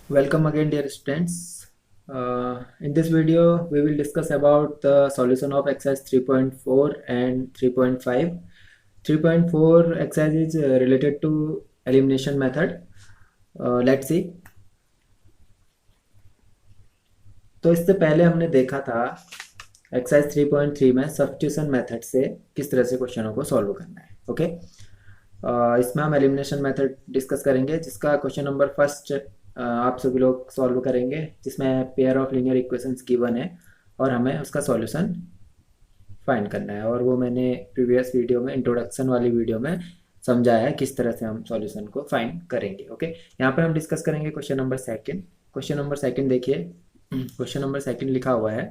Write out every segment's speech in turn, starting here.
Welcome again, dear students. In this video, we will discuss about the solution of exercise 3.4 and 3.5. 3.4 exercise is related to elimination method. Let's see. तो इससे पहले हमने देखा था exercise 3.3 में substitution method से किस तरह से क्वेश्चनों को सॉल्व करना है. ओके, इसमें हम एलिमिनेशन मेथड डिस्कस करेंगे जिसका क्वेश्चन नंबर फर्स्ट आप सभी लोग सॉल्व करेंगे, जिसमें pair of linear equations given है और हमें उसका सॉल्यूशन फाइंड करना है. और वो मैंने प्रीवियस वीडियो में, इंट्रोडक्शन वाली वीडियो में समझाया है किस तरह से हम सॉल्यूशन को फाइंड करेंगे. ओके, यहाँ पर हम डिस्कस करेंगे question number second. Question number second देखिए, क्वेश्चन नंबर सेकंड लिखा हुआ है.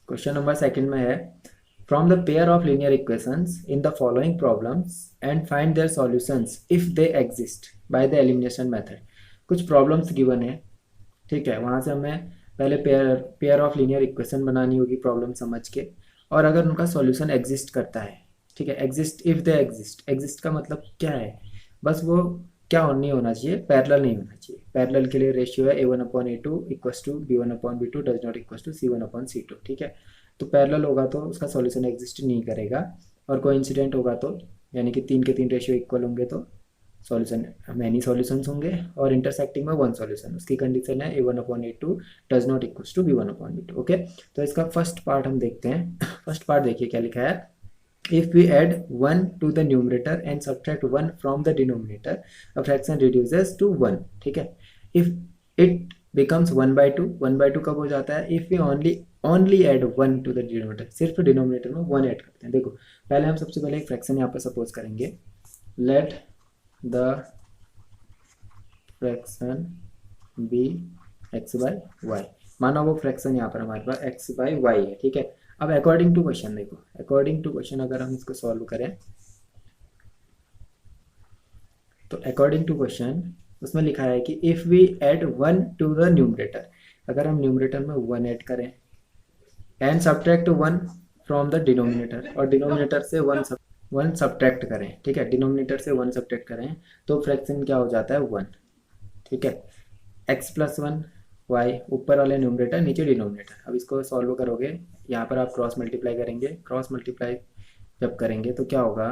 क्वेश्चन नंबर सेकंड में है from the pair of linear equations in the following problems and find their solutions if they exist by the elimination method. कुछ problems given है, ठीक है. वहाँ से हमें पहले पेयर ऑफ लीनियर इक्वेशन बनानी होगी प्रॉब्लम समझ के, और अगर उनका सॉल्यूशन एग्जिस्ट करता है, ठीक है. Exist if they exist, exist का मतलब क्या है, बस वो क्या नहीं होना चाहिए, पैरेलल नहीं होना चाहिए. पैरेलल के लिए रेशियो है a1/a2 equals to b1/b2 does not equals to c1/c2, ठीक है. तो पैरेलल होगा तो उसका सॉल्यूशन एग्जिस्ट नहीं करेगा, और कोइंसिडेंट होगा तो यानी कि 3 के 3 रेशियो इक्वल होंगे तो सॉल्यूशन मैनी सॉल्यूशंस होंगे, और इंटरसेक्टिंग में वन सॉल्यूशन. उसकी कंडीशन है a1/a2 does not equals to b1/b2. Okay, तो इसका फर्स्ट पार्ट हम देखते हैं. फर्स्ट पार्ट देखिए क्या लिखा है. If we add 1 to the numerator and subtract 1 from the denominator, a fraction reduces to 1. ठीक है. If it becomes 1/2, 1/2 कब हो जाता है? If we only add 1 to the denominator, सिर्फ डिनोमिनेटर में 1 ऐड करते हैं. देखो, पहले हम सबसे पहले एक फ्रैक्शन यहाँ पर सपोज करेंगे. Let the fraction be x/y. माना वो फ्रैक्शन यहाँ पर हमारे पास x/y है, ठीक है. अब अकॉर्डिंग टू क्वेश्चन देखो, अकॉर्डिंग टू क्वेश्चन अगर हम इसको सॉल्व करें तो अकॉर्डिंग टू क्वेश्चन उसमें लिखा है कि if we add 1 to the numerator, अगर हम न्यूमरेटर में 1 ऐड करें and subtract 1 from the denominator, और डिनोमिनेटर से 1 सब्ट्रैक्ट करें, ठीक है. डिनोमिनेटर से 1 सब्ट्रैक्ट करें तो फ्रैक्शन क्या हो जाता है? 1, ठीक है. x+1 y, ऊपर वाले न्यूमरेटर नीचे डिनोमिनेटर. अब इसको सॉल्व करोगे, यहाँ पर आप क्रॉस मल्टीप्लाई करेंगे. क्रॉस मल्टीप्लाई जब करेंगे तो क्या होगा?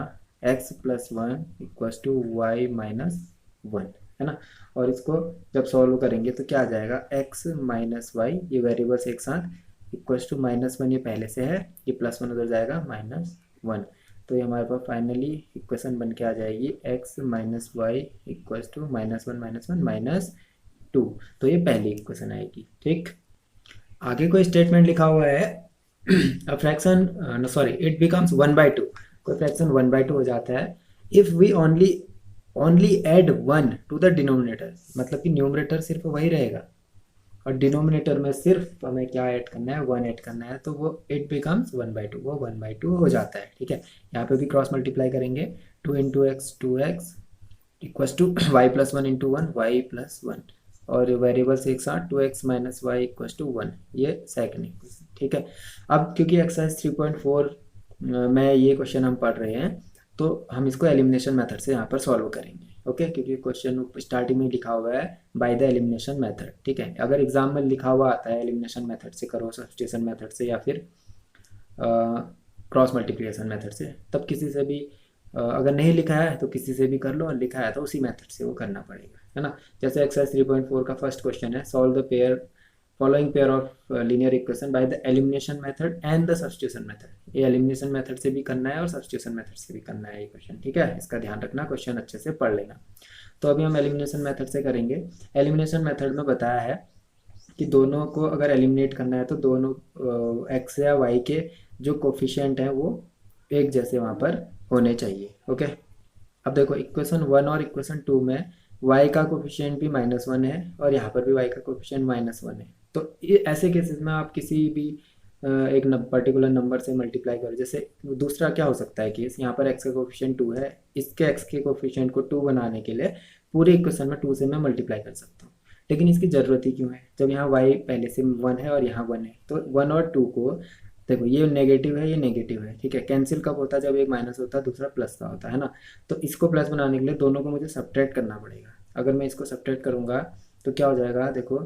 x+1 इक्वल्स टू y - 1, है ना. और इसको जब सॉल्व करेंगे तो क्या आ जाएगा? x - y, ये वेरिएबल्स एक साथ, इक्वल्स टू -1, ये पहले से है, ये +1 उधर जाएगा -1. तो ये हमारे पास फाइनली इक्वेशन बन के आ जाएगी x - y इक्वल्स टू -1 - 2. तो ये पहली इक्वेशन आएगी, ठीक. आगे कोई स्टेटमेंट लिखा हुआ है a fraction sorry it becomes 1/2, कोई फ्रैक्शन 1/2 हो जाता है if we only add 1 to the denominator. मतलब कि न्यूमरेटर सिर्फ वही रहेगा और डिनोमिनेटर में सिर्फ हमें क्या ऐड करना है? 1 ऐड करना है. तो वो इट बिकम्स 1/2, वो 1/2 हो जाता है, ठीक है. यहाँ पे भी क्रॉस मल्टीप्लाई करेंगे. 2 × x 2x equals to y+1 × 1 y+1, और वेरिएबल्स एक साथ 2x - y इक्वल्स टू 1, ये सेकंड इक्वेशन, ठीक है. अब क्योंकि एक्सरसाइज 3.4 में ये क्वेश्चन हम पढ़ रहे हैं तो हम इसको एलिमिनेशन मेथड से यहाँ पर सॉल्व करेंगे. ओके, क्योंकि क्वेश्चन स्टार्टिंग में लिखा हुआ है बाय द एलिमिनेशन मेथड, ठीक है. अगर एग्जाम में लिखा हुआ आता है एलिमिनेशन मेथड से करो, सब्स्टिट्यूशन मेथड से, या फिर क्रॉस मल्टीप्लिकेशन मेथड से, तब किसी से भी अगर नहीं लिखा है तो किसी से भी कर लो, और लिखा है तो उसी मेथड से वो करना पड़ेगा, है ना. जैसे एक्सरसाइज 3.4 का फर्स्ट क्वेश्चन है, solve the following pair of linear equation by the elimination method and the substitution method. ये एलिमिनेशन मेथड से भी करना है और सब्स्टिट्यूशन मेथड से भी करना है ये क्वेश्चन, ठीक है. इसका ध्यान रखना, क्वेश्चन अच्छे से पढ़ लेना. तो अभी हम एलिमिनेशन मेथड से करेंगे. एलिमिनेशन मेथड में बताया है कि दोनों को अगर एलिमिनेट करना है तो दोनों एक्स या वाई के जो कोफिशिएंट हैं वो एक जैसे वहाँ पर होने चाहिए. ओके, अब देखो इक्वेशन 1 और इक्वेशन 2 में y का कोफिशिएंट भी -1 है और यहाँ पर भी y का कोफिशिएंट -1 है. तो ये ऐसे केसेस में आप किसी भी एक पर्टिकुलर नंबर से मल्टीप्लाई करो. जैसे दूसरा क्या हो सकता है केस, यहाँ पर x का कोफिशिएंट 2 है, इसके x के कोफिशिएंट को 2 बनाने के लिए पूरे इक्वेशन में 2 से मैं मल्टीप्लाई कर सकता हूँ. लेकिन इसकी ज़रूरत ही क्यों है जब यहाँ y पहले से 1 है और यहाँ 1 है. तो 1 और 2 को देखो, ये नेगेटिव है, ये नेगेटिव है, ठीक है. कैंसिल कब होता है? जब एक माइनस होता है दूसरा प्लस का होता है ना. तो इसको प्लस बनाने के लिए दोनों को मुझे सब्ट्रैक्ट करना पड़ेगा. अगर मैं इसको सब्ट्रैक्ट करूँगा तो क्या हो जाएगा, देखो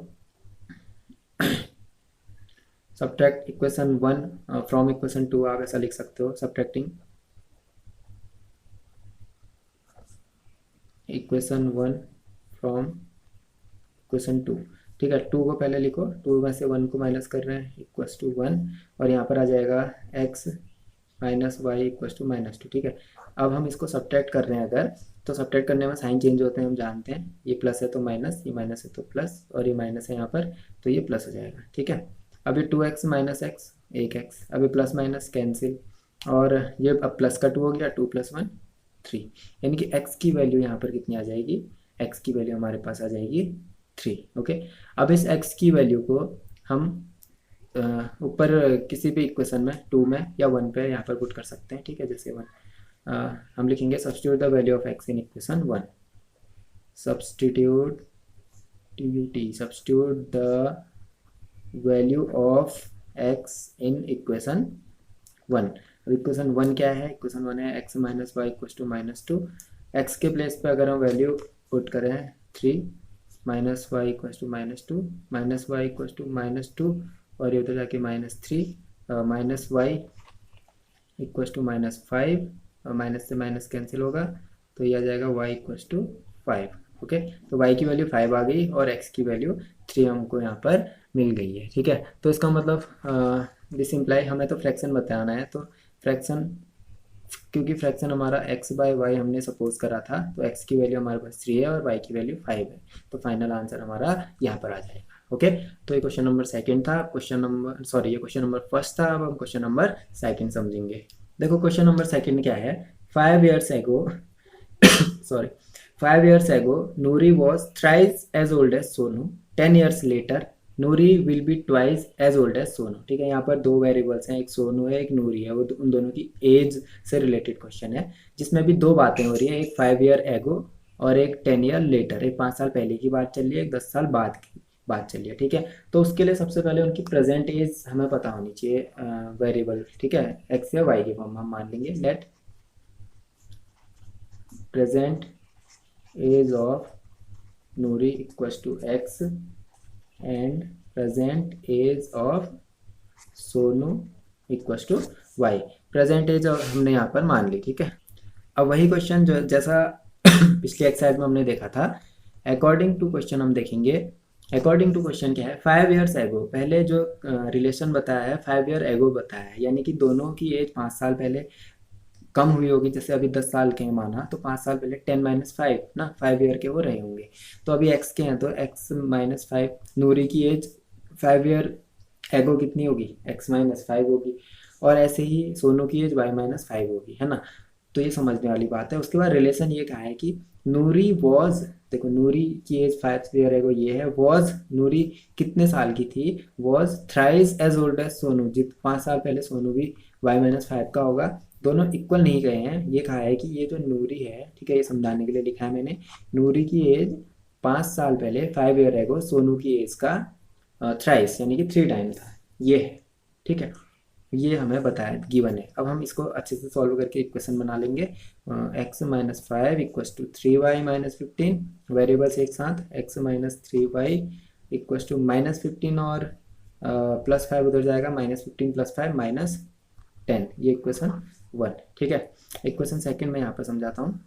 सब्ट्रैक्ट इक्वेशन 1 फ्रॉम इक्वेशन 2, आप ऐसा लिख सकते हो, सब्ट्रैक्टिंग इक्वेशन 1 फ्रॉम इक्वेशन 2। ठीक है, 2 को पहले लिखो, 2 में से 1 को माइनस कर रहे हैं, इक्वस टू 1, और यहाँ पर आ जाएगा x minus y equals to minus 2। ठीक है, अब हम इसको सब्ट्रैक्ट कर रहे हैं अगर, तो सब्ट्रैक्ट करने में साइन चेंज होते हैं, हम जानते हैं, ये प्लस है तो माइनस, ये माइनस है तो प्लस, और ये माइनस है यहाँ पर तो ये प्लस हो जाएगा। ठीक है, अभी 2x माइनस एक्स 1x, अभी प्लस माइनस कैंसिल, और ये अब प्लस का 2 हो गया, 2 + 1 3, यानी कि x की वैल्यू यहाँ पर कितनी आ जाएगी, x की वैल्यू हमारे पास आ जाएगी 3। ओके, अब इस x की वैल्यू को हम ऊपर किसी भी इक्वेशन में 2 में या 1 पे यहाँ पर पुट कर सकते हैं। ठीक है, जैसे 1 हम लिखेंगे substitute the value of x in equation 1, substitute the value of x in equation 1। अब इक्वेशन 1 क्या है, इक्वेशन 1 है x minus y equals to minus 2, x के प्लेस पे अगर हम वैल्यू पुट करें 3 minus y equals to minus 2, minus y equals to minus 2, और ये उधर जाके minus 3, minus y equals to minus 5, और माइनस से माइनस कैंसिल होगा तो ये आ जाएगा y इक्वस टू 5। ओके, तो y की वैल्यू 5 आ गई और x की वैल्यू 3 हमको यहाँ पर मिल गई है। ठीक है, तो इसका मतलब दिस इम्प्लाई, हमें तो फ्रैक्शन बताना है, तो फ्रैक्शन, क्योंकि फ्रैक्शन हमारा x बाय वाई हमने सपोज करा था, तो x की वैल्यू हमारे पास 3 है और y की वैल्यू 5 है, तो फाइनल आंसर हमारा यहाँ पर आ जाएगा। ओके, तो ये क्वेश्चन नंबर सेकंड था, ये क्वेश्चन नंबर फर्स्ट था। अब हम क्वेश्चन नंबर सेकंड समझेंगे। देखो क्वेश्चन नंबर सेकंड क्या है, 5 years ago sorry 5 years ago Nuri was thrice as old as Sonu, 10 years later Noori will be twice as old as Sonu. ठीक है, यहाँ पर दो वेरिएबल्स हैं, एक सोनू है एक नूरी है, वो उन दोनों की एज से रिलेटेड क्वेश्चन है, जिसमें भी दो बातें हो रही है, एक 5 year एगो और एक 10 year लेटर, एक 5 साल पहले की बात चल रही है, एक 10 साल बाद की बात चल रही है। ठीक है, तो उसके लिए सबसे पहले उनकी प्रेजेंट एज हमें पता होनी चाहिए, वेरिएबल। ठीक है, एक्स या वाई के फॉर्म में हम मान लेंगे, let present age of Noori equals to x and present age of Sonu equals to y. Present age हमने यहाँ पर मान ली। ठीक है, अब वही क्वेश्चन जो जैसा पिछले एक्सरसाइज में हमने देखा था, अकॉर्डिंग टू क्वेश्चन हम देखेंगे। अकॉर्डिंग टू क्वेश्चन क्या है, 5 years एगो, पहले जो रिलेशन बताया है 5 year एगो बताया है, यानी कि दोनों की एज 5 साल पहले कम हुई होगी। जैसे अभी 10 साल के हैं माना, तो 5 साल पहले 10 - 5 ना, 5 year के वो रहे होंगे। तो अभी x के हैं तो x - 5, नूरी की एज 5 year एगो कितनी होगी, x - 5 होगी, और ऐसे ही सोनू की एज y - 5 होगी, है ना। तो ये समझने वाली बात है। उसके बाद रिलेशन ये कहा है कि नूरी वॉज, देखो नूरी की एज 5 year एगो ये है, वॉज नूरी कितने साल की थी, was thrice as old as Sonu, 5 साल पहले सोनू भी y - 5 का होगा। दोनों इक्वल नहीं गए हैं, ये कहा है कि ये जो नूरी है, ठीक है, ये समझाने के लिए लिखा है मैंने, नूरी की एज 5 साल पहले 5 year एगो सोनू की एज का थ्राइस यानी कि 3 टाइम था, ये है। ठीक है, ये हमें बताया गिवन है। अब हम इसको अच्छे से सॉल्व करके इक्वेशन बना लेंगे। x - 5 equals to 3y - 15, variables एक साथ, x - 3y इक्वल्स टू -15 और +5 उधर जाएगा, -15 + 5 -10, ये इक्वेशन 1। ठीक है, इक्वेशन सेकंड में यहाँ पर समझाता हूँ।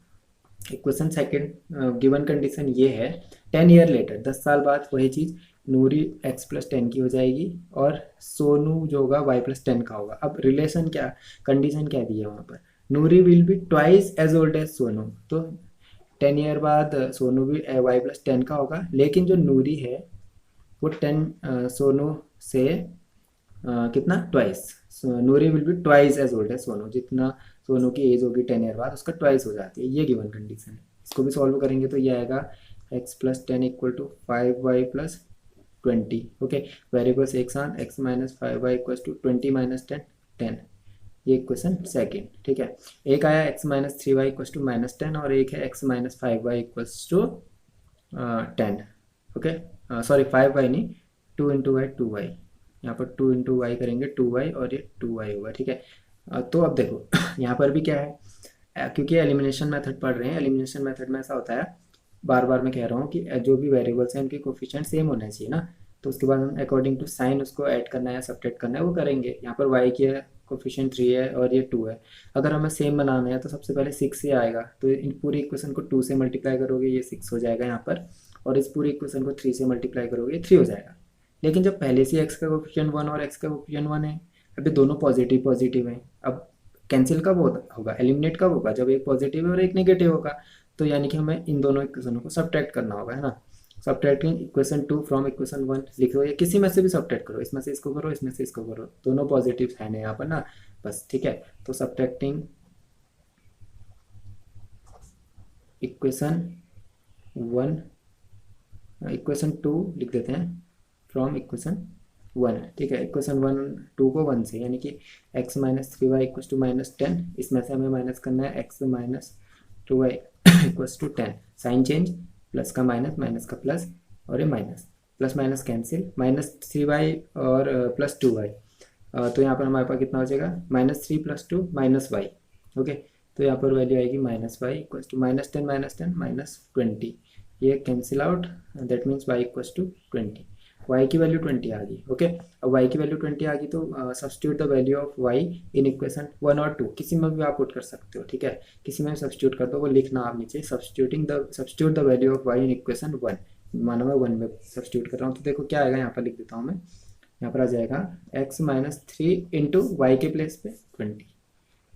इक्वेशन सेकंड गिवन कंडीशन ये है, 10 year लेटर, 10 साल बाद वही चीज़, नूरी x + 10 की हो जाएगी और सोनू जो होगा y + 10 का होगा। अब रिलेशन क्या, कंडीशन क्या दी है वहाँ पर, Noori will be twice as old as Sonu, तो 10 year बाद सोनू भी y + 10 का होगा, लेकिन जो नूरी है वो 10 सोनू से कितना, twice, Noori will be twice as old as Sonu, जितना सोनू की एज होगी 10 year बाद उसका ट्वाइस हो जाती है, ये गिवन कंडीशन है। इसको भी सॉल्व करेंगे तो ये आएगा x + 10 equal to 5y + 20। Okay, variables एक साथ, x - 5y इक्वल टू 20 - 10 10, ये इक्वेशन सेकंड। ठीक है, एक आया x - 3y इक्वल टू -10 और एक है x - 5y equal to 10। Okay, sorry 5y नहीं, 2 × y 2y, यहाँ पर 2 × y करेंगे 2y और ये 2y होगा। ठीक है, तो अब देखो यहाँ पर भी क्या है, क्योंकि एलिमिनेशन मेथड पढ़ रहे हैं, एलिमिनेशन मेथड में ऐसा होता है बार बार मैं कह रहा हूँ कि जो भी वेरिएबल्स हैं उनके कोफिशिएंट सेम होना चाहिए ना। तो उसके बाद हम अकॉर्डिंग टू साइन उसको ऐड करना है या सब्ट्रैक्ट करना है वो करेंगे। यहाँ पर वाई की कोफिशिएंट 3 है और ये 2 है। अगर हमें सेम बनाना है तो सबसे पहले 6 से आएगा, तो इन पूरी इक्वेशन को 2 से मल्टीप्लाई करोगे ये 6 हो जाएगा यहाँ पर, और इस पूरी इक्वेशन को 3 से मल्टीप्लाई करोगे ये 3 हो जाएगा। लेकिन जब पहले से एक्स का कोफिशिएंट 1 और एक्स का कोफिशिएंट 1 है, अभी दोनों पॉजिटिव पॉजिटिव हैं, अब कैंसिल कब होगा, एलिमिनेट कब होगा, जब एक पॉजिटिव है और एक नेगेटिव होगा। तो यानी कि हमें इन दोनों इक्वेशनों को सब्ट्रैक्ट करना होगा, है ना। सब्ट्रैक्टिंग इक्वेशन 2 फ्रॉम इक्वेशन 1 लिखो, या किसी में से भी सब्ट्रैक्ट करो, इसमें से इसको करो, इसमें से इसको करो, दोनों पॉजिटिव है ना यहाँ पर ना, बस ठीक है। तो सब्ट्रैक्टिंग इक्वेशन 1, इक्वेशन 2 लिख देते हैं फ्रॉम इक्वेशन 1, ठीक है। इक्वेशन 1 2 को 1 से, यानी कि x minus 3y equals to -10, इसमें से हमें माइनस करना है x minus 2y equals to 10, sign change, plus का माइनस, माइनस का प्लस, और ये minus, plus minus cancel, -3y और +2y, तो यहाँ पर हमारे पास कितना हो जाएगा, -3 + 2 -y, ओके। तो यहाँ पर वैल्यू आएगी -y इक्वस टू -10 -20, ये cancel out, that means y equals to 20, y की वैल्यू 20 आ गई, ओके। अब y की वैल्यू 20 आ गई तो substitute the value of y in equation 1 और 2, किसी में भी आप पुट कर सकते हो, ठीक है, किसी में सब्स्टिट्यूट कर दो, वो लिखना आप नीचे, substitute the value of y in equation 1, मानो मैं 1 में सब्स्टिट्यूट कर रहा हूँ, तो देखो क्या आएगा, यहाँ पर लिख देता हूँ मैं, यहाँ पर आ जाएगा x माइनस 3 इंटू वाई के प्लेस पे 20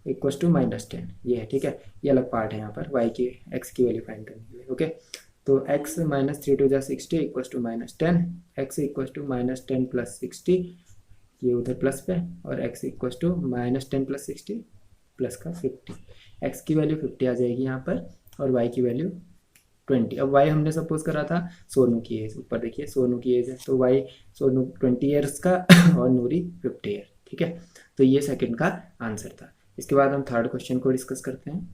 इक्वस टू -10, ये है, ठीक है। ये अलग पार्ट है यहाँ पर y की x की वैल्यू फाइंड करने के लिए, ओके। तो x minus 3 2 60 equals to -10, x equals to -10 + 60, ये उधर प्लस पे, और x इक्वस टू -10 + 60 प्लस का 50, x की वैल्यू 50 आ जाएगी यहाँ पर, और y की वैल्यू 20। अब y हमने सपोज करा था सोनू की एज, ऊपर देखिए सोनू की एज है, तो y सोनू 20 ईयर्स का और नूरी 50 ईयर, ठीक है। तो ये सेकंड का आंसर था। इसके बाद हम थर्ड क्वेश्चन को डिस्कस करते हैं।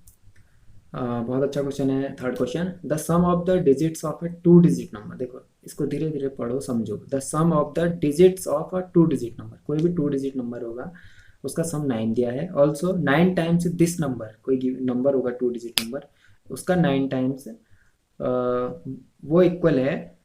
बहुत अच्छा क्वेश्चन है third question. The sum of the digits of a 2 digit number, देखो इसको धीरे धीरे पढ़ो समझो। The sum of the digits of a 2 digit number, कोई भी 2 डिजिट नंबर होगा उसका सम 9 दिया है। ऑल्सो 9 टाइम्स दिस नंबर, कोई नंबर होगा 2 डिजिट नंबर, उसका 9 टाइम्स वो इक्वल है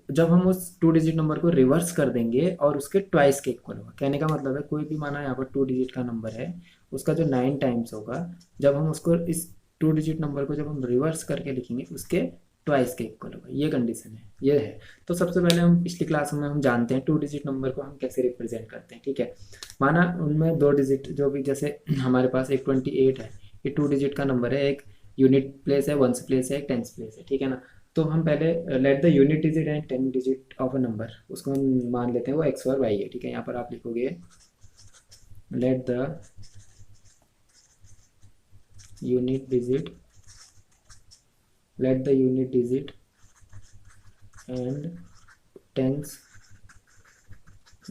जब हम उस 2 डिजिट नंबर को रिवर्स कर देंगे और उसके ट्वाइस के इक्वल होगा। कहने का मतलब है कोई भी माना यहाँ पर 2 डिजिट का नंबर है, उसका जो 9 टाइम्स होगा, जब हम उसको इस 2 डिजिट नंबर को जब हम रिवर्स करके लिखेंगे उसके ट्वाइस के इक्वल होगा, ये कंडीशन है, ये है। तो सबसे पहले हम पिछली क्लास में हम जानते हैं 2 डिजिट नंबर को हम कैसे रिप्रेजेंट करते हैं, ठीक है। माना उनमें 2 डिजिट जो भी, जैसे हमारे पास एक 28 है, ये 2 डिजिट का नंबर है, एक यूनिट प्लेस है, वंस प्लेस है, एक टेंस प्लेस है, ठीक है ना। तो हम पहले late the unit digit and 10 digit of a number, उसको हम मान लेते हैं वो x और y है, ठीक है। यहाँ पर आप लिखोगे let the unit digit and tens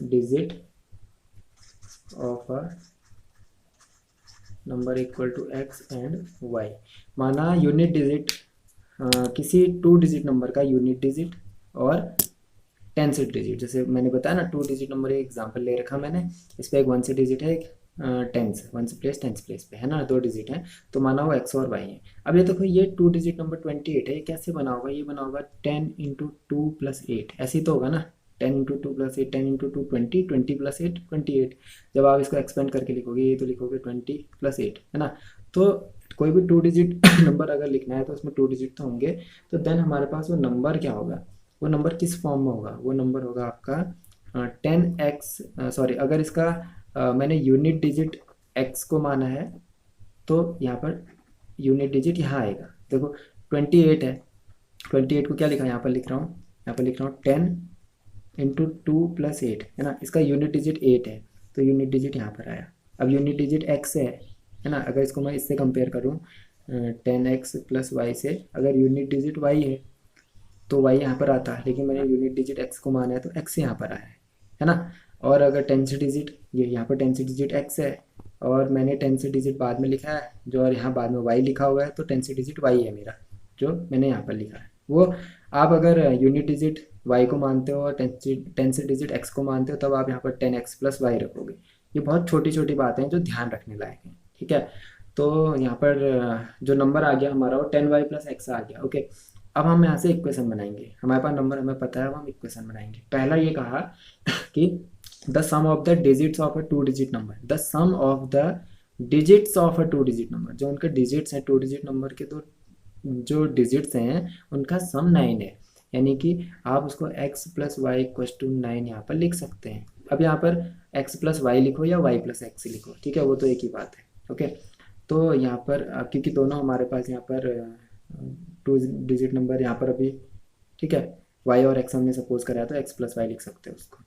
digit of a number equal to x and y। माना यूनिट डिजिट किसी 2 डिजिट नंबर का यूनिट डिजिट और टेंस डिजिट, जैसे मैंने बताया ना 2 डिजिट नंबर एक एग्जांपल ले रखा मैंने, इस पर एक 1 से डिजिट है, एक टेंस 1 प्लेस टेंस प्लेस पे है ना, 2 डिजिट है, तो माना वो x और y है। अब ये देखो ये 2 डिजिट नंबर 28 है, ये कैसे बना होगा, ये बना होगा 10 × 2 + 8, ऐसे ही तो होगा ना, 10 × 2 + 8, 10 × 2 20, 20 + 8 28। जब आप इसको एक्सपेंड करके लिखोगे ये तो लिखोगे 20 + 8, है ना। तो कोई भी 2 डिजिट नंबर अगर लिखना है तो उसमें 2 डिजिट तो होंगे, तो देन हमारे पास वो नंबर क्या होगा, वो नंबर किस फॉर्म में होगा, वो नंबर होगा आपका 10x, सॉरी अगर इसका मैंने यूनिट डिजिट x को माना है तो यहाँ पर यूनिट डिजिट यहाँ आएगा। देखो 28 है, 28 को क्या लिखा है, यहाँ पर लिख रहा हूँ, यहाँ पर लिख रहा हूँ 10 × 2 + 8, है ना, इसका यूनिट डिजिट 8 है, तो यूनिट डिजिट यहाँ पर आया। अब यूनिट डिजिट x है ना, अगर इसको मैं इससे कंपेयर करूँ 10x + y से, अगर यूनिट डिजिट y है तो y यहाँ पर आता है, लेकिन मैंने यूनिट डिजिट x को माना है तो x यहाँ पर आया है ना। और अगर टेंस डिजिट, ये यहाँ पर टेंस डिजिट x है और मैंने टेंस डिजिट बाद में लिखा है जो, और यहाँ बाद में y लिखा हुआ है, तो टेंस डिजिट y है मेरा जो मैंने यहाँ पर लिखा है। वो आप अगर यूनिट डिजिट y को मानते हो और टेंस डिजिट x को मानते हो तब आप यहाँ पर 10x + y रखोगे। ये बहुत छोटी छोटी बातें हैं जो ध्यान रखने लायक हैं, ठीक है। तो यहाँ पर जो नंबर आ गया हमारा वो 10y + x आ गया, ओके। अब हम यहाँ से इक्वेशन बनाएंगे, हमारे पास नंबर हमें पता है, अब हम इक्वेशन बनाएंगे। पहला ये कहा कि the sum of the digits of a 2 digit number, the sum of the digits of a 2 digit number, जो उनके डिजिट्स हैं 2 डिजिट नंबर के, तो जो डिजिट्स हैं उनका सम 9 है, यानी कि आप उसको x plus y equals to 9 यहाँ पर लिख सकते हैं। अब यहाँ पर x प्लस वाई लिखो या y प्लस एक्स लिखो, ठीक है, वो तो एक ही बात है। ओके, तो यहाँ पर क्योंकि दोनों हमारे पास यहाँ पर 2 डिजिट नंबर यहाँ पर अभी, ठीक है, y और x हमने सपोज कराया तो x प्लस वाई लिख सकते हैं उसको।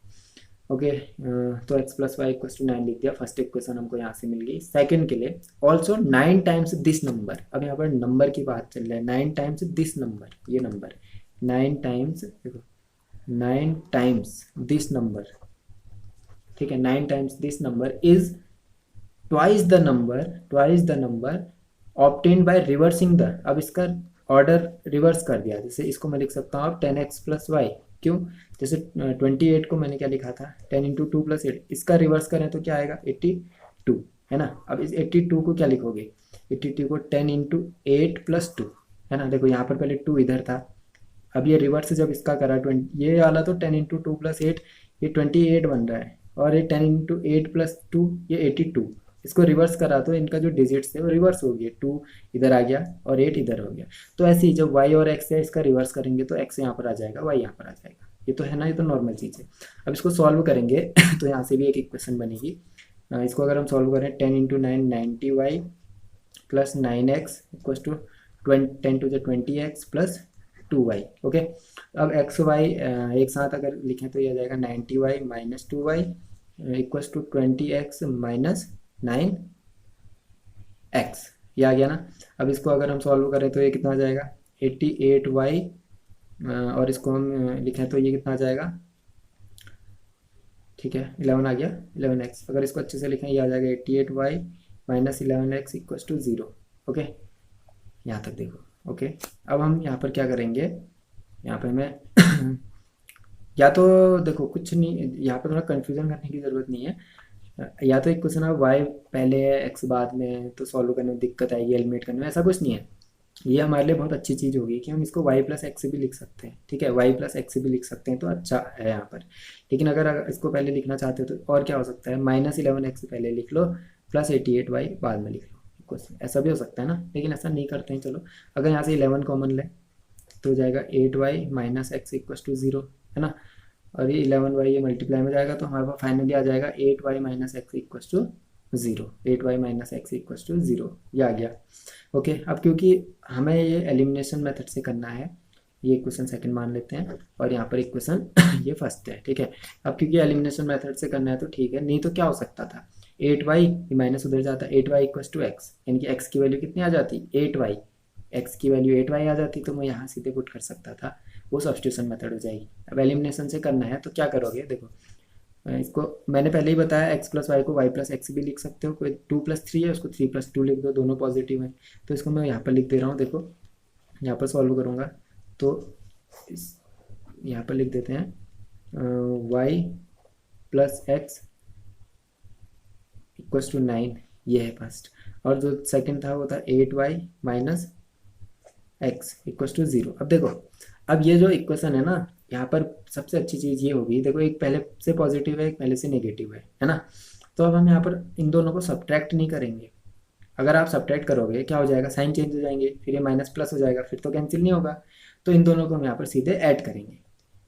ओके, तो x plus y equals to 9 लिख दिया। फर्स्ट इक्वेशन हमको यहाँ से मिल गई। सेकंड के लिए ऑल्सो 9 टाइम्स दिस नंबर, अब यहाँ पर नंबर की बात चल रही है, 9 टाइम्स दिस नंबर, ये नंबर 9 टाइम्स, देखो 9 टाइम्स दिस नंबर, ठीक है, 9 times this number is twice the number obtained by reversing the, अब इसका ऑर्डर रिवर्स कर दिया, जैसे इसको मैं लिख सकता हूँ अब 10x प्लस वाई, क्यों, जैसे 28 को मैंने क्या लिखा था 10 इंटू 2 प्लस 8, इसका रिवर्स करें तो क्या आएगा 82, है ना। अब इस 82 को क्या लिखोगे, 82 को 10 इंटू 8 प्लस 2, है ना। देखो यहाँ पर पहले 2 इधर था, अब ये रिवर्स जब इसका करा 20, ये वाला तो 10 इंटू 2 प्लस 8, ये 28 बन रहा है, और ये 10 इंटू 8 प्लस 2 ये 82, इसको रिवर्स करा तो इनका जो डिजिट्स थे वो रिवर्स हो गए, 2 इधर आ गया और 8 इधर हो गया। तो ऐसे ही जब y और x है इसका रिवर्स करेंगे तो x यहाँ पर आ जाएगा, y यहाँ पर आ जाएगा, ये तो है ना, ये तो नॉर्मल चीज़ है। अब इसको सॉल्व करेंगे तो यहाँ से भी एक इक्वेशन बनेगी। इसको अगर हम सॉल्व करें 10 into 9 90y plus 9x equal to 10 to the 20x plus 2y। Okay, अब x y एक साथ अगर लिखें तो ये आ जाएगा 90y minus 2y equal to 20x minus 9x, ये आ गया ना। अब इसको अगर हम सॉल्व करें तो ये कितना आ जाएगा 88y, और इसको हम लिखें तो ये कितना आ जाएगा, ठीक है 11 आ गया 11x। अगर इसको अच्छे से लिखें ये आ जाएगा 88y minus 11x equal to 0। Okay, यहाँ तक देखो। ओके, अब हम यहाँ पर क्या करेंगे, यहाँ पर हमें या तो देखो कुछ नहीं, यहाँ पर थोड़ा कंफ्यूजन करने की ज़रूरत नहीं है, या तो इक्वेशन ऑफ y पहले है x बाद में है तो सॉल्व करने में दिक्कत आएगी, एलिमिनेट करने में, ऐसा कुछ नहीं है। ये हमारे लिए बहुत अच्छी चीज़ होगी कि हम इसको y प्लस एक्स से भी लिख सकते हैं, ठीक है, y प्लस एक्स से भी लिख सकते हैं तो अच्छा है यहाँ पर। लेकिन अगर इसको पहले लिखना चाहते हो तो और क्या हो सकता है, माइनस 11x पहले लिख लो प्लस 88y बाद में लिख लो इक्वेशन, ऐसा भी हो सकता है ना, लेकिन ऐसा नहीं करते हैं। चलो अगर यहाँ से 11 कॉमन ले तो हो जाएगा 8y minus x equal to 0, है ना, और ये 11y ये मल्टीप्लाई में जाएगा तो हमारे पास फाइनली आ जाएगा 8y minus x equal to 0, 8y minus x equal to 0, ये आ गया। ओके, अब क्योंकि हमें ये एलिमिनेशन मेथड से करना है, ये इक्वेशन सेकंड मान लेते हैं और यहाँ पर इक्वेशन ये फर्स्ट है, ठीक है। अब क्योंकि एलिमिनेशन मेथड से करना है तो ठीक है, नहीं तो क्या हो सकता था 8y माइनस उधर जाता 8y इक्वल टू एक्स, यानी कि x की वैल्यू कितनी आ जाती 8y, x की वैल्यू 8y आ जाती, तो मैं यहाँ सीधे पुट कर सकता था, वो सब्स्टिट्यूशन मेथड हो जाएगी। अब एलिमिनेशन से करना है तो क्या करोगे, देखो इसको मैंने पहले ही बताया x प्लस वाई को y प्लस एक्स भी लिख सकते हो, कोई 2 प्लस 3 है उसको 3 प्लस 2 लिख दो, दोनों पॉजिटिव हैं, तो इसको मैं यहाँ पर लिख दे रहा हूँ। देखो यहाँ पर सॉल्व करूँगा तो इस यहाँ पर लिख देते हैं y plus x equals to 9, ये है फर्स्ट, और जो सेकंड था वो था 8y minus x equals to 0। अब देखो, अब ये जो इक्वेशन है ना, यहाँ पर सबसे अच्छी चीज़ ये होगी, देखो एक पहले से पॉजिटिव है एक पहले से नेगेटिव है ना, तो अब हम यहाँ पर इन दोनों को सब्ट्रैक्ट नहीं करेंगे। अगर आप सब्ट्रैक्ट करोगे क्या हो जाएगा, साइन चेंज हो जाएंगे, फिर ये माइनस प्लस हो जाएगा, फिर तो कैंसिल नहीं होगा, तो इन दोनों को हम यहाँ पर सीधे ऐड करेंगे।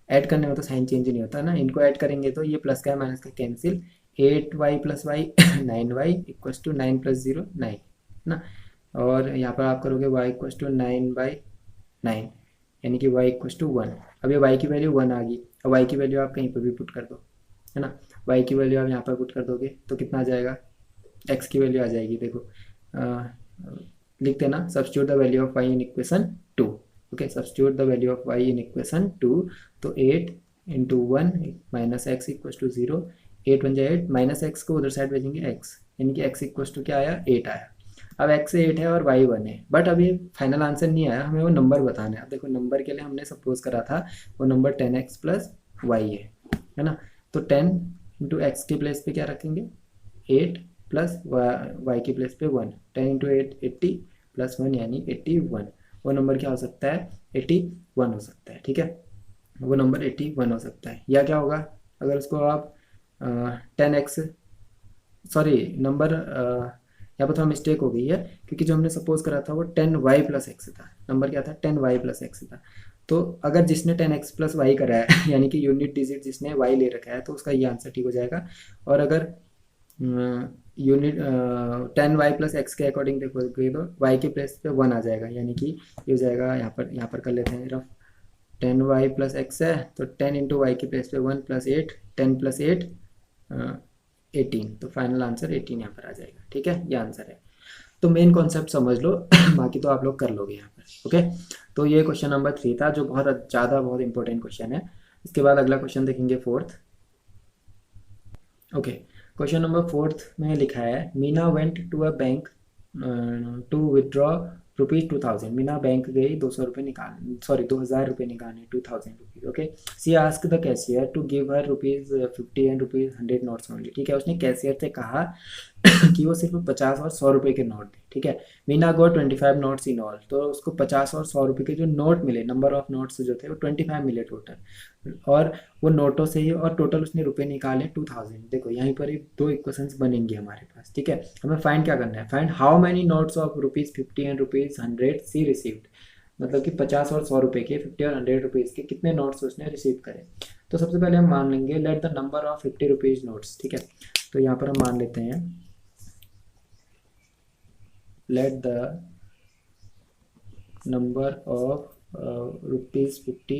ऐड करने में तो साइन चेंज नहीं होता ना, इनको ऐड करेंगे तो ये प्लस का है माइनस का cancel, 8y plus y 9y equals to 9 plus 0 9 ना, और यहाँ पर आप करोगे y इक्वल्स टू 9/9, यानी कि y इक्वल्स टू 1। अब ये y की वैल्यू 1 आ गई, अब y की वैल्यू आप कहीं पर भी पुट कर दो, है ना, y की वैल्यू आप यहाँ पर पुट कर दोगे तो कितना आ जाएगा, x की वैल्यू आ जाएगी, देखो लिख देना substitute the value of y in equation 2। Okay, substitute the value of y in equation 2, तो 8 into 1 minus x equals to 0, 8 बन जाए 8, माइनस एक्स को उधर साइड भेजेंगे x, यानी कि x इक्वल्स टू क्या आया 8 आया। अब x 8 है और y 1 है, बट अभी फाइनल आंसर नहीं आया, हमें वो नंबर बताना है। अब देखो नंबर के लिए हमने सपोज करा था वो नंबर 10x प्लस वाई है ना, तो 10 इंटू एक्स के प्लेस पे क्या रखेंगे 8 प्लस वाई के प्लेस पे 1, 10 इंटू 8 80 प्लस 1 यानी 81, वो नंबर क्या हो सकता है, 81 हो सकता है, ठीक है, वो नंबर 81 हो सकता है। या क्या होगा, अगर उसको आप 10x, सॉरी नंबर यहाँ पर थोड़ा मिस्टेक हो गई है, क्योंकि जो हमने सपोज करा था वो 10y+x था, नंबर क्या था 10y+x था। तो अगर जिसने 10x+y करा है यानी कि यूनिट डिजिट जिसने y ले रखा है, तो उसका ये आंसर ठीक हो जाएगा। और अगर यूनिट 10y+x के अकॉर्डिंग देखोगे तो y के प्लेस पे 1 आ जाएगा, यानी कि ये हो जाएगा, यहाँ पर कर लेते हैं रफ, 10y+x है तो 10 इंटू वाई के प्लेस पे 1 + 8, 10 + 8 18, तो फाइनल आंसर 18 यहाँ पर आ जाएगा, ठीक है, ये आंसर है। तो मेन कॉन्सेप्ट समझ लो बाकी तो आप लोग कर लोगे यहाँ पर, ओके। तो ये क्वेश्चन नंबर 3 था, जो बहुत ज़्यादा बहुत इंपॉर्टेंट क्वेश्चन है। इसके बाद अगला क्वेश्चन देखेंगे 4th, okay. Question number 4th में लिखा है, Meena went to a bank to withdraw ₹2000। Meena bank गई 200 रुपये निकाल, सॉरी 2000 रुपये निकालने, 2000 rupees, okay. She asked the cashier to give her ₹50 and ₹100 notes only, ठीक है। उसने कैशियर से कहा कि वो सिर्फ 50 और 100 रुपये के नोट दे, ठीक है। Meena got 25 notes in all, तो उसको 50 और 100 रुपये के जो नोट मिले, नंबर ऑफ नोट्स जो थे वो 25 मिले टोटल, और वो नोटों से ही, और टोटल उसने रुपए निकाले 2000। देखो यहीं पर ही दो इक्वेशंस बनेंगे हमारे पास, ठीक है। हमें फाइंड क्या करना है, find how many notes of ₹50 and ₹100 she received, मतलब कि 50 और 100 रुपये के, 50 और 100 रुपीज़ के कितने नोट्स उसने रिसीव करे। तो सबसे पहले हम मान लेंगे let the number of 50 rupees notes, ठीक है। तो यहाँ पर हम मान लेते हैं let the number of ₹50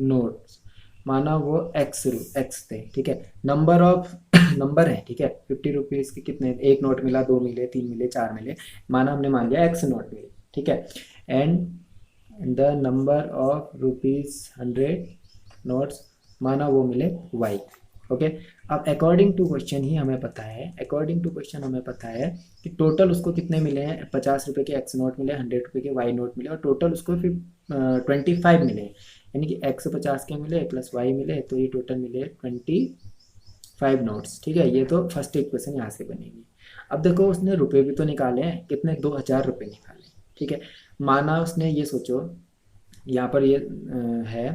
notes, माना वो एक्स थे, ठीक है। नंबर ऑफ नंबर है, ठीक है। 50 रुपीज़ के कितने, एक नोट मिला, 2 मिले, 3 मिले, 4 मिले, माना हमने मान लिया एक्स नोट मिले, ठीक है। And the number of ₹100 notes, माना वो मिले वाई, ओके। अब अकॉर्डिंग टू क्वेश्चन ही हमें पता है, अकॉर्डिंग टू क्वेश्चन हमें पता है कि टोटल उसको कितने मिले हैं, 50 रुपये के एक्स नोट मिले, 100 रुपये के वाई नोट मिले, और टोटल उसको फिर 25 मिले, यानी कि एक्स 50 के मिले प्लस वाई मिले, तो ये टोटल मिले 25 नोट्स, ठीक है। ये तो फर्स्ट इक्वेशन यहाँ से बनेगी। अब देखो उसने रुपए भी तो निकाले हैं, कितने, 2000 रुपये निकाले, ठीक है। माना उसने, ये सोचो यहाँ पर ये है,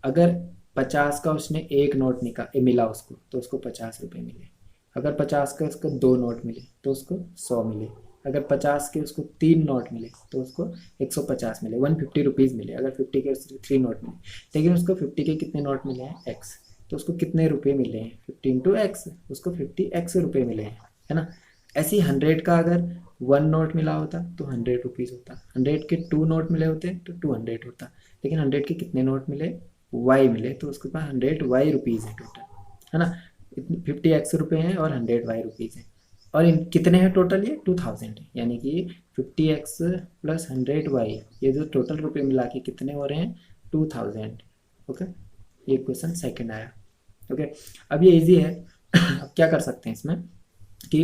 अगर 50 का उसने एक नोट मिला उसको, तो उसको 50 रुपये मिले। अगर 50 का उसको 2 नोट मिले तो उसको 100 मिले। अगर 50 के उसको 3 नोट मिले तो उसको 150 मिले, 150 रुपीज़ मिले। अगर 50 के उसको 3 नोट मिले, लेकिन उसको 50 के कितने नोट मिले हैं, एक्स, तो उसको कितने रुपये मिले हैं, 50 इंटू एक्स, उसको 50x रुपये मिले हैं, है ना। ऐसे ही 100 का अगर 1 नोट मिला होता तो 100 रुपीज़ होता, 100 के 2 नोट मिले होते तो 200 होता, लेकिन 100 के कितने नोट मिले, वाई मिले, तो उसके पास 100 वाई रुपीज़ है टोटल, है ना। 50x रुपये हैं और 100 वाई रुपीज़ हैं, और इन कितने हैं टोटल, ये 2000 है, यानी कि 50x प्लस 100 वाई, ये जो टोटल रुपये मिला के कितने हो रहे हैं, 2000, ओके। ये क्वेश्चन सेकंड आया, ओके। अब ये इजी है अब क्या कर सकते हैं इसमें कि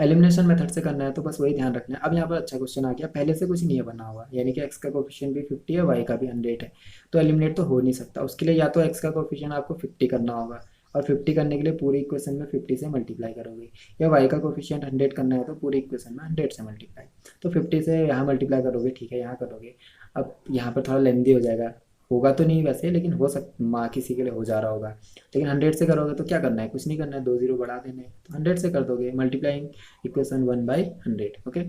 एलिमिनेशन मेथड से करना है, तो बस वही ध्यान रखना है। अब यहाँ पर अच्छा क्वेश्चन आ गया, पहले से कुछ नहीं है बना हुआ, यानी कि x का कोफिशिएंट भी 50 है, y का भी 100 है, तो एलिमिनेट तो हो नहीं सकता। उसके लिए या तो x का कोफिशिएंट आपको 50 करना होगा, और 50 करने के लिए पूरी इक्वेशन में 50 से मल्टीप्लाई करोगे, या y का कोफिशिएंट 100 करना है तो पूरी इक्वेशन में 100 से मल्टीप्लाई, तो 50 से यहाँ मल्टीप्लाई करोगे, ठीक है, यहाँ करोगे। अब यहाँ पर थोड़ा लेंदी हो जाएगा, होगा तो नहीं वैसे, लेकिन हो सकता माँ किसी के लिए हो जा रहा होगा। लेकिन 100 से करोगे तो क्या करना है, कुछ नहीं करना है, 2 0 बढ़ा देने, तो 100 से कर दोगे, multiplying equation 1/100, okay.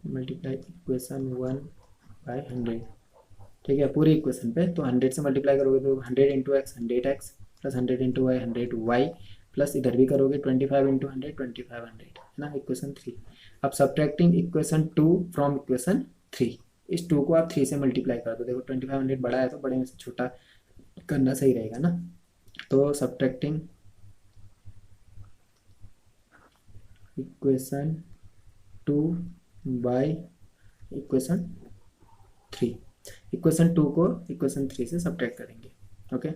Multiply equation 1/100, ठीक है, पूरी इक्वेशन पे। तो 100 से मल्टीप्लाई करोगे तो 100 into x 100x plus 100 into y 100y, plus इधर भी करोगे 25 इंटू 100 2500, है ना, इक्वेशन 3। अब सब्ट्रैक्टिंग इक्वेशन 2 फ्रॉम इक्वेशन 3, इस 2 को आप 3 से मल्टीप्लाई कर दो। देखो 2500 बड़ा है तो बड़े में से छोटा करना सही रहेगा ना। तो subtracting equation 2 by equation 3, equation 2 को इक्वेशन 3 से सब्ट्रैक्ट करेंगे, ओके।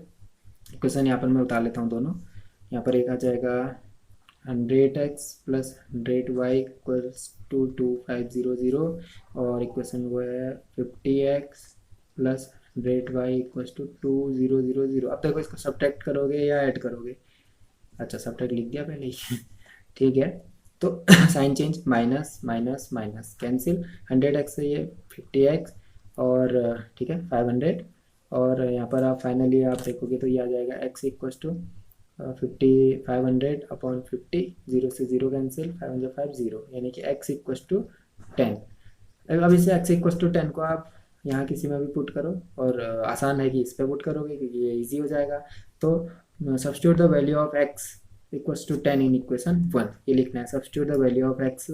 इक्वेशन यहाँ पर मैं उतार लेता हूँ दोनों। यहाँ पर एक आ जाएगा 100x plus 100y equals to 2500, और इक्वेशन वो है 50x plus 100y equals to 2000। अब देखो इसको सब्ट्रैक्ट करोगे या ऐड करोगे, अच्छा सब्ट्रैक्ट लिख दिया पहले ही ठीक है। तो sign change minus minus minus cancel, 100x है ये 50x और ठीक है 500, और यहाँ पर आप फाइनली आप देखोगे तो ये आ जाएगा x इक्वस टू 500 अपॉन 50, 0 से 0 कैंसिल, 5 5 0, यानी कि x इक्वस टू 10। अब इसे x इक्वस टू 10 को आप यहाँ किसी में भी पुट करो, और आसान है कि इस पर पुट करोगे क्योंकि ये इजी हो जाएगा। तो substitute the value of x equals to 10 in equation 1, ये लिखना है, substitute the value of x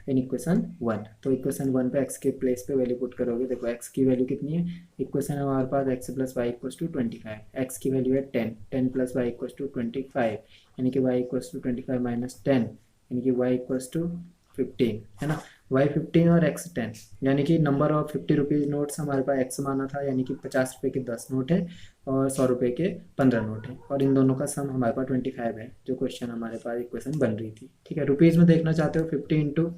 in equation 1। तो इक्वेशन 1 पे x के प्लेस पे वैल्यू पुट करोगे। देखो x की वैल्यू कितनी है, इक्वेशन है हमारे पास x plus y equals to 25, x की वैल्यू है 10, 10 प्लस वाई इक्वस टू 25, यानी कि y इक्वस टू 25 माइनस 10, यानी कि y इक्वस टू 15, है ना। y 15 और x 10, यानी कि नंबर ऑफ 50 रुपीज़ नोट्स हमारे पास x माना था, यानी कि 50 रुपये के 10 नोट है और 100 रुपये के 15 नोट है, और इन दोनों का सम हमारे पास 25 है, जो क्वेश्चन हमारे पास इक्वेशन बन रही थी। ठीक है, रुपीज़ में देखना चाहते हो 50 इंटू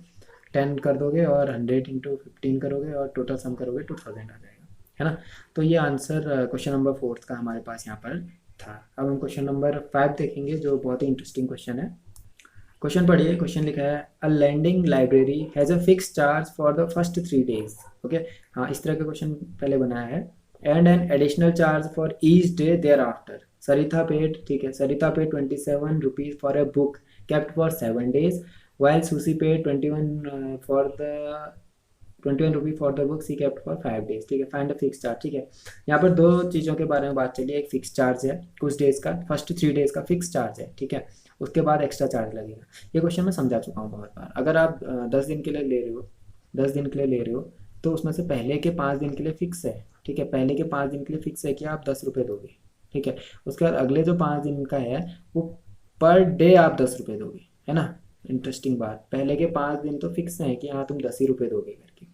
10 कर दोगे और 100 इंटू 15 करोगे और टोटल सम करोगे 2000 आ जाएगा, है ना। तो ये आंसर क्वेश्चन नंबर 4 का हमारे पास यहाँ पर था। अब हम क्वेश्चन नंबर 5 देखेंगे, जो बहुत ही इंटरेस्टिंग क्वेश्चन है। क्वेश्चन पढ़िए, क्वेश्चन लिखा है a lending library has a fix charge for the first 3 days. Okay, हाँ इस तरह का क्वेश्चन पहले बनाया है। And an additional charge for each day thereafter. Sarita paid, ठीक है, Sarita paid 27 rupees for a book kept for 7 days, while Susie paid 21 rupee for the book C kept for 5 days। ठीक है, फाइंड अ फिक्स चार्ज। ठीक है, यहाँ पर दो चीज़ों के बारे में बात चली है। एक फिक्स चार्ज है कुछ डेज का, फर्स्ट 3 days का फिक्स चार्ज है, ठीक है, उसके बाद एक्स्ट्रा चार्ज लगेगा। ये क्वेश्चन मैं समझा चुका हूँ बहुत बार। अगर आप 10 दिन के लिए ले रहे हो, 10 दिन के लिए ले रहे हो, तो उसमें से पहले के 5 दिन के लिए फिक्स है। ठीक है, पहले के 5 दिन के लिए फिक्स है कि आप 10 रुपये दोगे। ठीक है, उसके बाद अगले जो 5 दिन का है वो पर डे आप 10 रुपये दोगे, है ना। इंटरेस्टिंग बात, पहले के 5 दिन तो फिक्स है कि हाँ तुम 10 ही रुपये दोगे करके,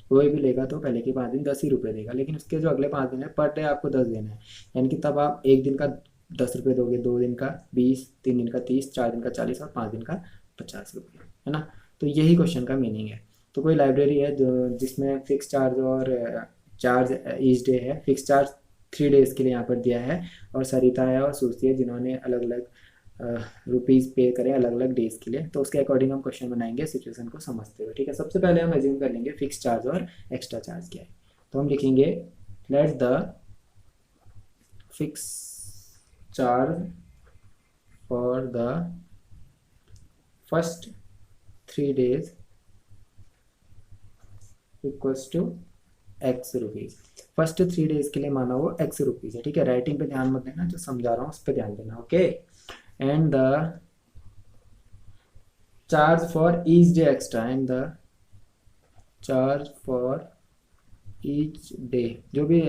कोई भी लेगा तो पहले के 5 दिन 10 ही रुपये देगा, लेकिन उसके जो अगले 5 दिन है पर डे आपको 10 देना है, यानी कि तब आप एक दिन का 10 रुपये दोगे, 2 दिन का 20, 3 दिन का 30, 4 दिन का 40 और 5 दिन का 50 रुपये, है ना। तो यही क्वेश्चन का मीनिंग है। तो कोई लाइब्रेरी है जो जिसमें फिक्स चार्ज और चार्ज ईच डे है, फिक्स चार्ज 3 days के लिए यहाँ पर दिया है, और सरिता है और सूची है जिन्होंने अलग अलग रुपीज़ पे करें अलग अलग डेज के लिए। तो उसके अकॉर्डिंग हम क्वेश्चन बनाएंगे सिचुएशन को समझते हुए। ठीक है, सबसे पहले हम एज्यूम कर लेंगे फिक्स चार्ज और एक्स्ट्रा चार्ज क्या है। तो हम लिखेंगे let the fix charge for the first 3 days equals to x rupees. First 3 days के लिए माना वो एक्स रुपीज़ है। ठीक है, राइटिंग पे ध्यान मत देना, जो समझा रहा हूँ उस पर ध्यान देना। Okay, and the charge for each day extra, and the charge for each day, जो भी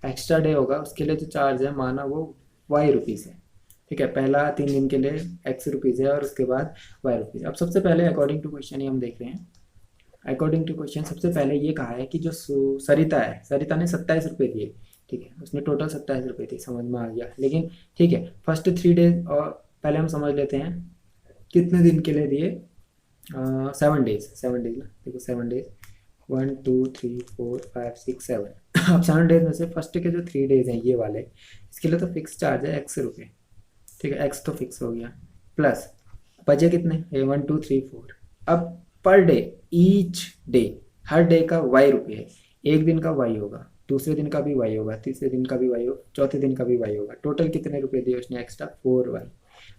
एक्स्ट्रा डे होगा उसके लिए जो चार्ज है माना वो वाई रुपीज़ है। ठीक है, पहला 3 दिन के लिए एक्स रुपीज़ है और उसके बाद वाई रुपीज़। अब सबसे पहले अकॉर्डिंग टू क्वेश्चन ही हम देख रहे हैं। अकॉर्डिंग टू क्वेश्चन सबसे पहले ये कहा है कि जो सरिता है, सरिता ने 27 रुपये दिए। ठीक है, उसने टोटल 27 रुपये थी, समझ में आ गया। लेकिन ठीक है, फर्स्ट 3 days, और पहले हम समझ लेते हैं कितने दिन के लिए दिए। 7 days, 7 days ना, देखो 7 days, 1 2 3 4 5 6 7। अब 7 days में से फर्स्ट के जो 3 days हैं ये वाले, इसके लिए तो फिक्स चार्ज है एक्स रुपये। ठीक है, एक्स तो फिक्स हो गया, प्लस बचे कितने, 1 2 3 4। अब पर डे, ईच डे, हर डे का वाई रुपये है। एक दिन का वाई होगा, दूसरे दिन का भी वाई होगा, तीसरे दिन का भी वाई होगा, चौथे दिन का भी वाई होगा। टोटल कितने रुपए दिए उसने एक्स्ट्रा, 4y।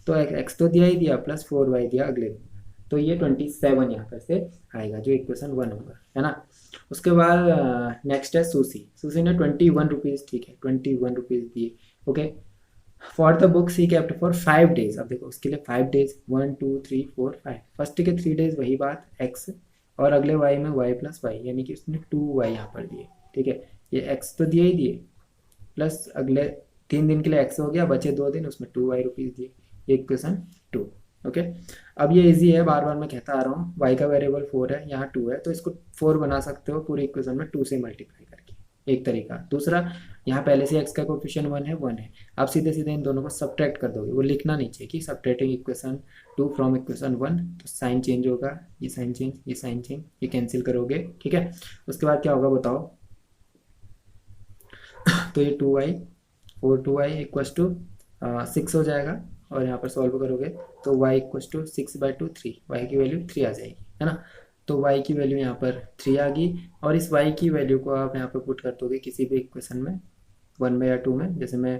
तो एक्स तो दिया ही दिया, प्लस 4y दिया अगले दिन, तो ये 27 यहाँ पर से आएगा, जो इक्वेशन 1 होगा, है ना। उसके बाद नेक्स्ट है सूसी। सूसी ने 21 रुपीज़, ठीक है, 21 रुपीज़ दिए। Okay, for the book C kept for 5 days। अब देखो उसके लिए 5 days, 1 2 3 4 5। फर्स्ट के 3 days वही बात x, और अगले y में y प्लस वाई, यानी कि उसने 2y यहाँ पर दिए। ठीक है, ये x तो दिए ही दिए, प्लस अगले 3 दिन के लिए x हो गया, बचे 2 दिन, उसमें 2y रुपीज़ दिए। ये इक्वेशन 2। ओके, अब ये इजी है, बार बार मैं कहता आ रहा हूँ। y का वेरिएबल 4 है, यहाँ 2 है, तो इसको 4 बना सकते हो पूरी इक्वेशन में 2 से मल्टीप्लाई करके, एक तरीका। दूसरा, यहाँ पहले से x का कोफिशिएंट 1 है, 1 है, आप सीधे सीधे इन दोनों को सब्ट्रैक्ट कर दोगे। वो लिखना नहीं चाहिए कि सब्ट्रैक्टिंग इक्वेशन 2 फ्रॉम इक्वेशन 1, तो साइन चेंज होगा, ये साइन चेंज, ये साइन चेंज, ये कैंसिल करोगे। ठीक है, उसके बाद क्या होगा बताओ। तो ये 2y 4 2y इक्वस टू 6 हो जाएगा, और यहाँ पर सॉल्व करोगे तो y इक्वस टू 6/2 3, y की वैल्यू 3 आ जाएगी, है ना। तो y की वैल्यू यहाँ पर 3 आ गई, और इस y की वैल्यू को आप यहाँ पर पुट कर दोगे किसी भी इक्वेशन में, 1 में या 2 में। जैसे मैं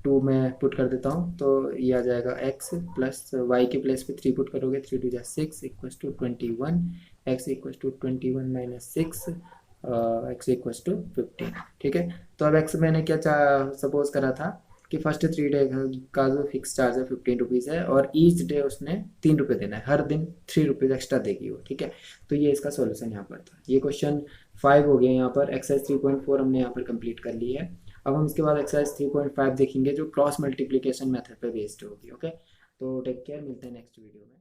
2 में पुट कर देता हूँ तो ये आ जाएगा x प्लस y के प्लेस पे 3 पुट करोगे, 3 2 जा 6 equals to 21, x equals to 21 minus 6, x equals to 15। ठीक है, तो अब x मैंने क्या सपोज करा था कि फर्स्ट 3 डे का जो फिक्स चार्ज है 15 रुपीज़ है, और ईच डे उसने 3 रुपये देना है, हर दिन 3 रुपीज़ एक्स्ट्रा देगी वो। ठीक है, तो ये इसका सॉल्यूशन यहाँ पर था। ये क्वेश्चन 5 हो गया यहाँ पर। एक्सरसाइज 3.4 हमने यहाँ पर कंप्लीट कर ली है। अब हम इसके बाद एक्सरसाइज 3.5 देखेंगे जो क्रॉस मल्टीप्लिकेशन मेथड पे बेस्ड होगी। ओके, तो टेक केयर, मिलते हैं नेक्स्ट वीडियो में।